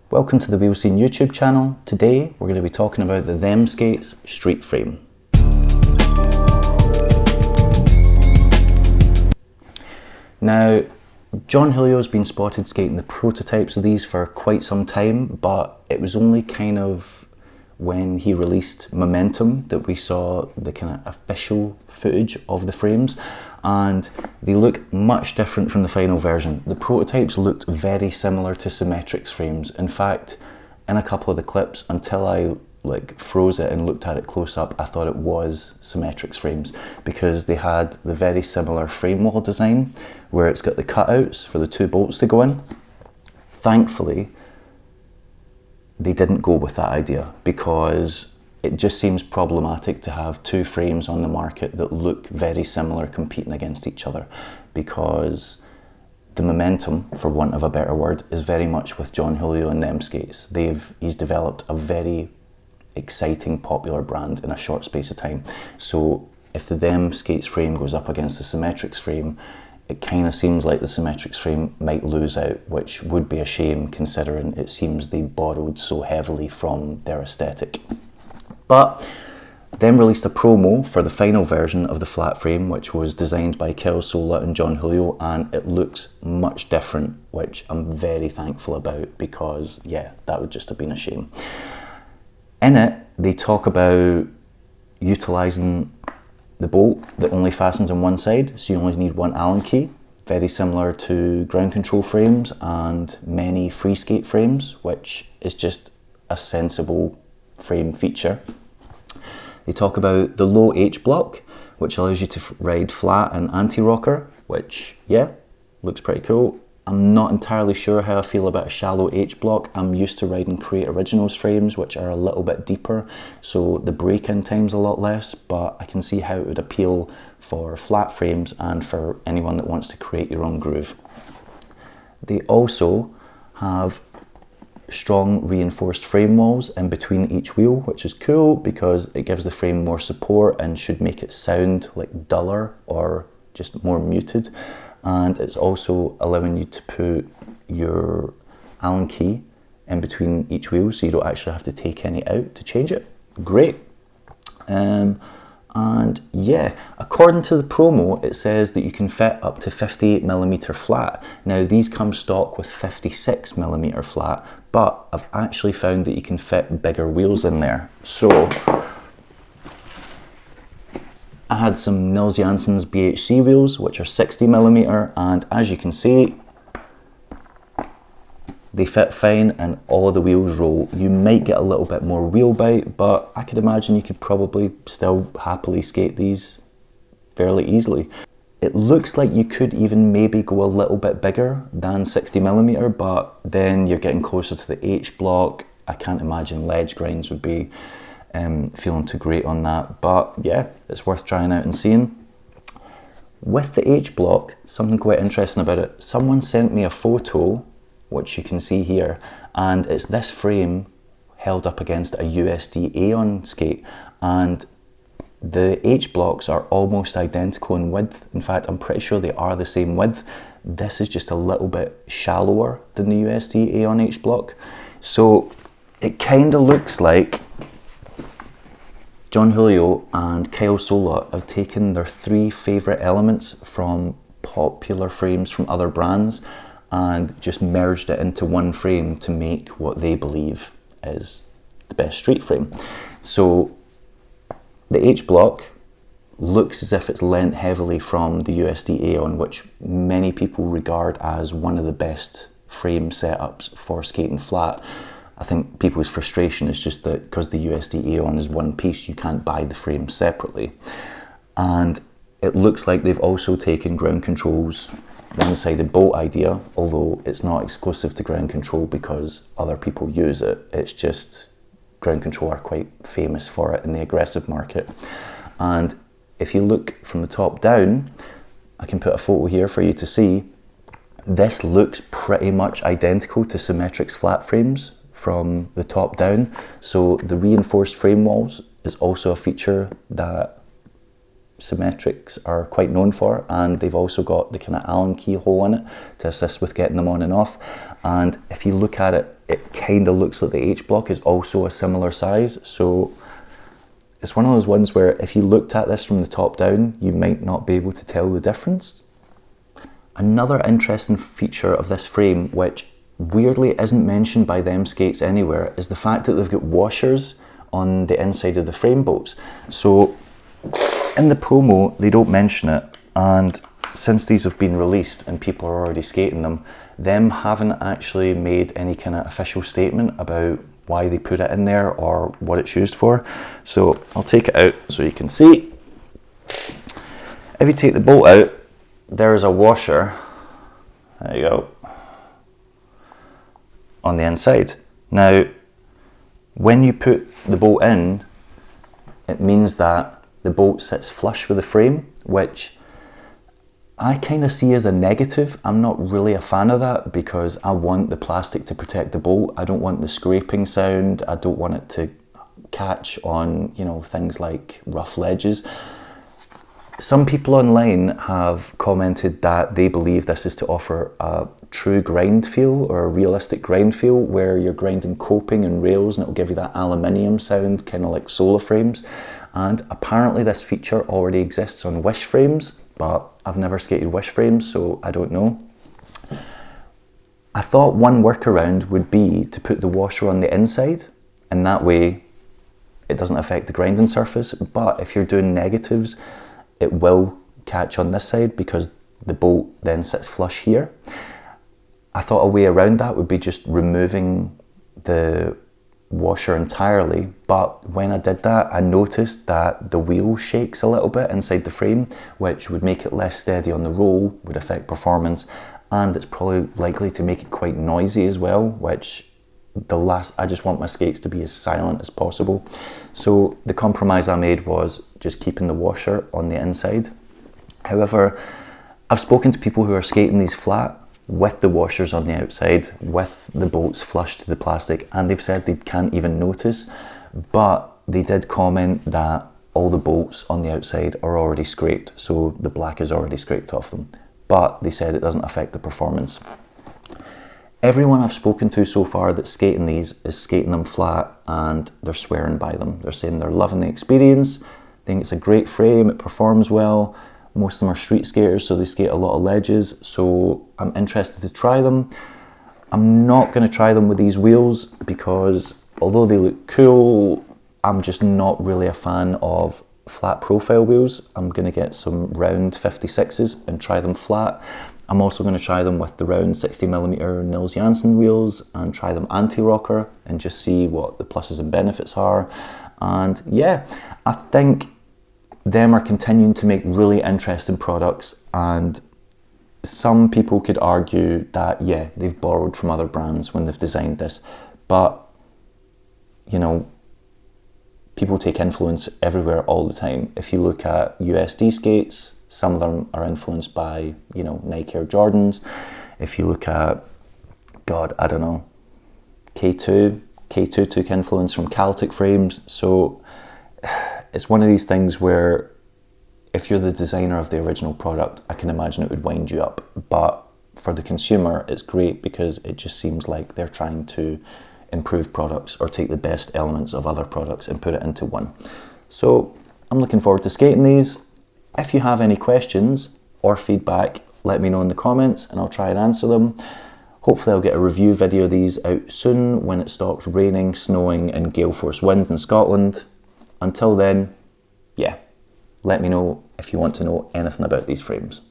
Welcome to the Wheel Scene YouTube channel. Today we're going to be talking about the Them Skates Street Frame. Now, John Julio's been spotted skating the prototypes of these for quite some time, but it was only kind of when he released Momentum that we saw the kind of official footage of the frames, and they look much different from the final version. The prototypes looked very similar to Symmetrix frames. In fact, in a couple of the clips, until I froze it and looked at it close up, I thought it was Symmetrix frames because they had the very similar frame wall design where it's got the cutouts for the two bolts to go in. Thankfully, they didn't go with that idea because it just seems problematic to have two frames on the market that look very similar competing against each other, because the momentum, for want of a better word, is very much with John Julio and Them Skates. He's developed a very exciting, popular brand in a short space of time. So if the Them Skates frame goes up against the Symmetrix frame, it kind of seems like the Symmetrix frame might lose out, which would be a shame considering it seems they borrowed so heavily from their aesthetic. But Them released a promo for the final version of the flat frame, which was designed by Kyle Sola and John Julio, and it looks much different, which I'm very thankful about because, yeah, that would just have been a shame. In it, they talk about utilising the bolt that only fastens on one side, so you only need one Allen key, very similar to ground control frames and many free skate frames, which is just a sensible frame feature. They talk about the low H block, which allows you to ride flat and anti-rocker, which, yeah, looks pretty cool. I'm not entirely sure how I feel about a shallow H block. I'm used to riding Create Originals frames, which are a little bit deeper, so the break-in time's a lot less, but I can see how it would appeal for flat frames and for anyone that wants to create your own groove. They also have strong reinforced frame walls in between each wheel, which is cool because it gives the frame more support and should make it sound like duller or just more muted. And it's also allowing you to put your Allen key in between each wheel, so you don't actually have to take any out to change it. Great. And yeah, according to the promo, it says that you can fit up to 58mm flat. Now, these come stock with 56mm flat, but I've actually found that you can fit bigger wheels in there. So I had some Nils Janssen's BHC wheels, which are 60mm, and as you can see, they fit fine and all the wheels roll. You might get a little bit more wheel bite, but I could imagine you could probably still happily skate these fairly easily. It looks like you could even maybe go a little bit bigger than 60mm, but then you're getting closer to the H block. I can't imagine ledge grinds would be feeling too great on that, but yeah, it's worth trying out and seeing. With the H block, something quite interesting about it, someone sent me a photo, which you can see here, and it's this frame held up against a USD Aeon skate, and the H blocks are almost identical in width. In fact, I'm pretty sure they are the same width. This is just a little bit shallower than the USD Aeon H block, so it kind of looks like John Julio and Kyle Sola have taken their three favourite elements from popular frames from other brands and just merged it into one frame to make what they believe is the best street frame. So the H block looks as if it's lent heavily from the USD Aeon, which many people regard as one of the best frame setups for skating flat. I think people's frustration is just that because the USD Aeon is one piece, you can't buy the frame separately. And it looks like they've also taken ground control's one-sided bolt idea, although it's not exclusive to ground control because other people use it. It's just ground control are quite famous for it in the aggressive market. And if you look from the top down, I can put a photo here for you to see, this looks pretty much identical to Symmetrix flat frames from the top down. So the reinforced frame walls is also a feature that Symmetrix are quite known for, and they've also got the kind of Allen key hole in it to assist with getting them on and off. And if you look at it it kind of looks like the H-block is also a similar size. So it's one of those ones where if you looked at this from the top down, you might not be able to tell the difference. Another interesting feature of this frame, which weirdly isn't mentioned by them skates anywhere, is the fact that they've got washers on the inside of the frame bolts. So in the promo, they don't mention it, and since these have been released and people are already skating them haven't actually made any kind of official statement about why they put it in there or what it's used for. So I'll take it out so you can see. If you take the bolt out, there's a washer, there you go, on the inside. Now, when you put the bolt in, it means that the bolt sits flush with the frame, which I kind of see as a negative. I'm not really a fan of that because I want the plastic to protect the bolt. I don't want the scraping sound. I don't want it to catch on, you know, things like rough ledges. Some people online have commented that they believe this is to offer a true grind feel or a realistic grind feel where you're grinding coping and rails and it'll give you that aluminium sound, kind of like solar frames. And apparently this feature already exists on Wish frames, but I've never skated Wish frames, so I don't know. I thought one workaround would be to put the washer on the inside, and that way it doesn't affect the grinding surface. But if you're doing negatives, it will catch on this side because the bolt then sits flush here. I thought a way around that would be just removing the washer entirely, but when I did that, I noticed that the wheel shakes a little bit inside the frame, which would make it less steady on the roll, would affect performance, and it's probably likely to make it quite noisy as well, which I just want my skates to be as silent as possible. So the compromise I made was just keeping the washer on the inside. However, I've spoken to people who are skating these flat with the washers on the outside, with the bolts flush to the plastic, and they've said they can't even notice, but they did comment that all the bolts on the outside are already scraped, so the black is already scraped off them, but they said it doesn't affect the performance. Everyone I've spoken to so far that's skating these is skating them flat and they're swearing by them. They're saying they're loving the experience, think it's a great frame, it performs well. Most of them are street skaters, so they skate a lot of ledges, so I'm interested to try them. I'm not going to try them with these wheels because although they look cool, I'm just not really a fan of flat profile wheels. I'm going to get some round 56s and try them flat. I'm also going to try them with the round 60mm Nils Janssen wheels and try them anti-rocker and just see what the pluses and benefits are. And yeah, I think them are continuing to make really interesting products, and some people could argue that yeah, they've borrowed from other brands when they've designed this, but you know, people take influence everywhere all the time. If you look at USD skates, some of them are influenced by, you know, Nike Air Jordans. If you look at, God, I don't know, K2 took influence from Caltic frames. So it's one of these things where if you're the designer of the original product, I can imagine it would wind you up. But for the consumer, it's great because it just seems like they're trying to improve products or take the best elements of other products and put it into one. So I'm looking forward to skating these. If you have any questions or feedback, let me know in the comments and I'll try and answer them. Hopefully I'll get a review video of these out soon when it stops raining, snowing and gale force winds in Scotland. Until then, yeah, let me know if you want to know anything about these frames.